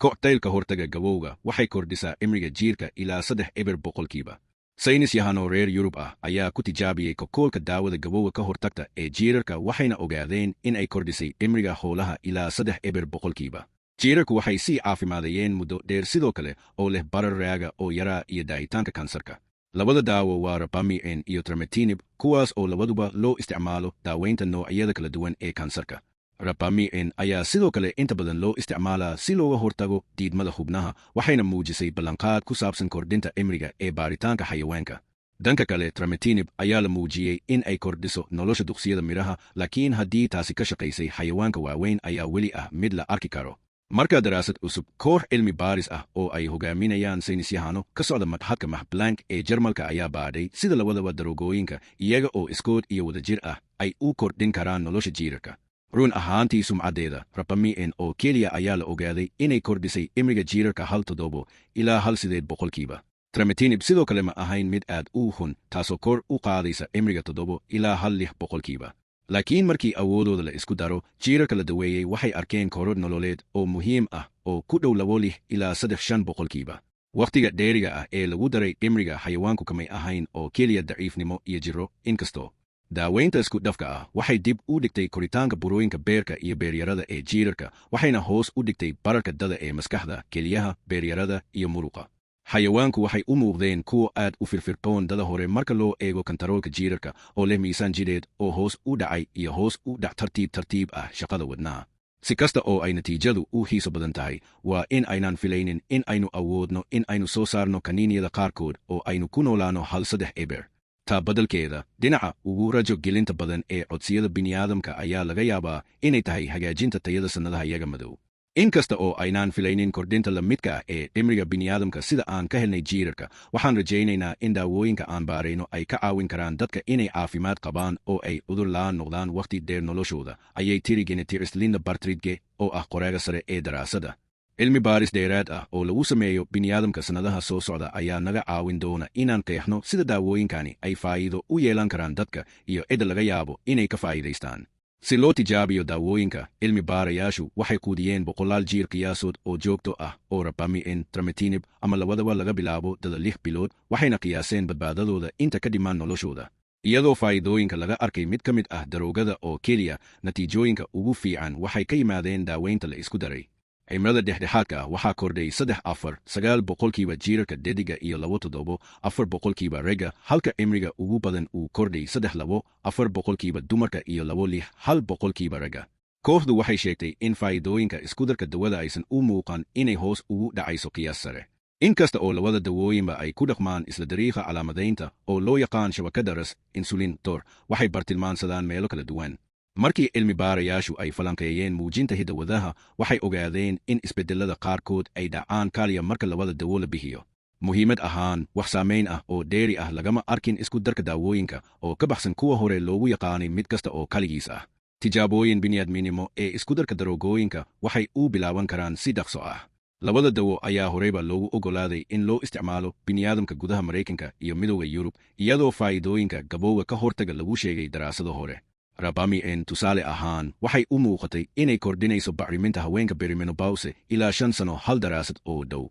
ka-hortagga gabowga waxay kordhisaa cimriga jiirka ilaa 3 boqolkiiba. Saynis yahano reer Yurub ayaa ku tijaabiyay kokkoolka daawada gabowga ka hortagta ee jiirarka waxayna ogaadeen in ay kordhisay cimriga xoolaha ilaa 3 boqolkiiba. Jiirarku waxay sii caafimaadayeen muddo dheer sidoo kale oo leh barar raaga oo yaraa iyo daahitaanka kansarka. Labada daawo waa rabamiin iyo trametinib kuwaas oo labaduba loo isticmaalo daaweynta noocyada kala duwan ee kansarka. Rabamiin ayaa sidoo kale inta badan loo isticmaalaa si looga hortago diidmada xubnaha waxayna muujisay ballanqaad ku saabsan kordhinta cimriga ee baaritaanka xayawaanka. Dhanka kale trametinib ayaa la muujiyey in ay kordhiso nolosha duqsiyada midhaha laakiin haddii taasi ka shaqaysay xayawaanka waaweyn ayaa weli mid la arki karo. Marka daraasad cusub koox cilmi baaris oo ay hogaaminayaan saynis yahano ka socda maxadka Blank ee Jarmalka ayaa baadhay sida labadaba daroogooyinka iyaga oo iskood iyo wadajir ay u kordhin karaan nolosha jiirarka. Run ahaantii sumcadeeda rabamiin oo keliya ayaa la ogaaday inay kordhisay cimriga jiirarka 7 ilaa 8 boqolkiiba. Trametinib sidoo kale ma ahayn mid aad u hun taasoo kor u qaadaysa cimriga 7 ilaa 6 boqolkiiba. Laakiin markii awoodooda la isku daro jiirarka la daweeyey waxay arkeen koror nololeed oo muhiim oo ku dhow 2 ilaa 5 boqolkiiba. Waqtiga dheeriga ee lagu daray cimriga xayawaanku kamay ahayn oo keliya daciifnimo iyo jiro inkastoo daaweynta isku dhafka waxay dib u dhigtay koritaanka burooyinka beerka iyo beeryarada ee jiirarka waxayna hoos u dhigtay bararka dada ee maskaxda kelyaha beeryarada iyo muruqa. Xayawaanku waxay u muuqdeen kuwo aad u firfircoon dada hore marka loo eego kantaroolka jiirarka oo leh miisaan jidheed oo hoos u dhacay iyo hoos u dhac tartiib shaqada wadnaha. Si kasta oo ay natiijadu u xiiso badan tahay waa in aynaan filaynin in aynu awoodno in aynu soo saarno kaniiniyada qaarkood oo aynu ku noolaano 3 taa badalkeeda dhinaca ugu rajo gelinta badan ee codsiyada bini'aadamka ayaa laga yaabaa inay tahay hagaajinta tayada sannadaha iyaga madow. Inkasta oo aynaan filaynin kordhinta la midka ee cimriga bini'aadamka sida aan ka helnay jiirarka waxaan rajaynaynaa in daawooyinka aan baarayno ay ka caawin karaan dadka inay caafimaad qabaan oo ay cudur la'aan noqdaan waqti dheer noloshooda ayay tiri geneticist Linda Bartridge oo qoraaga sare ee daraasada. Cilmi baaris dheeraad oo lagu sameeyo bini'aadamka sannadaha soo socda ayaa naga caawin doona inaan qeexno sida daawooyinkani ay faa'iido u yeelan karaan dadka iyo cidda laga yaabo inay ka faa'iidaystaan. Si loo tijaabiyo daawooyinka cilmi baarayaashu waxay quudiyeen 100 jiir qiyaasood oo joogto oo rabamiin trametinib ama labadaba laga bilaabo dada 6 bilood waxayna qiyaaseen badbaadadooda inta ka dhimaan noloshooda. Iyadoo faa'iidooyinka laga arkay mid ka mid daroogada oo keliya natiijooyinka ugu fiican waxay ka yimaadeen daaweynta la isku daray. Cimrada dhexdhexaadka waxaa kordhay 9 boqolkiiba jiirarka dhediga iyo 4 boqolkiiba ragga halka cimriga ugu badan uu kordhay 4 boqolkiiba dumarka iyo 1 boqolkiiba ragga. Kooxdu waxay sheegtay in faa'iidooyinka iskudarka dawada aysan u muuqan inay hoos ugu dhacayso qiyaas sare. Inkasta oo labada dawooyinba ay ku dhaqmaan isla dariiqa calaamadaynta oo loo yaqaan shabakadda ras insulin tor waxay bartilmaansadaan meelo kala duwan. Markii cilmi baarayaashu ay falanqeeyeen muujinta hidawadaha waxay ogaadeen in isbedelada qaarkood ay dhacaan kaliya marka labada dawo la bixiyo. Muhiimad ahaan wax saamayn oo dheeri lagama arkin isku darka daawooyinka oo ka baxsan kuwa hore loogu yaqaanay mid kasta oo kaligiis Tijaabooyin bini'aadminimo ee isku darka daroogooyinka waxay u bilaaban karaan si dhaqso Labada dawo ayaa horeyba loogu ogolaaday in loo isticmaalo bini'aadamka gudaha Mareykanka iyo midowga Yurub iyadoo faa'iidooyinka gabowga ka hortagga lagu sheegay daraasado hore. Rabamiin tusaale ahaan waxay u muuqatay inay kordhinayso bacriminta haweenka perimenopause ilaa 5 sano hal daraasad oo dhow.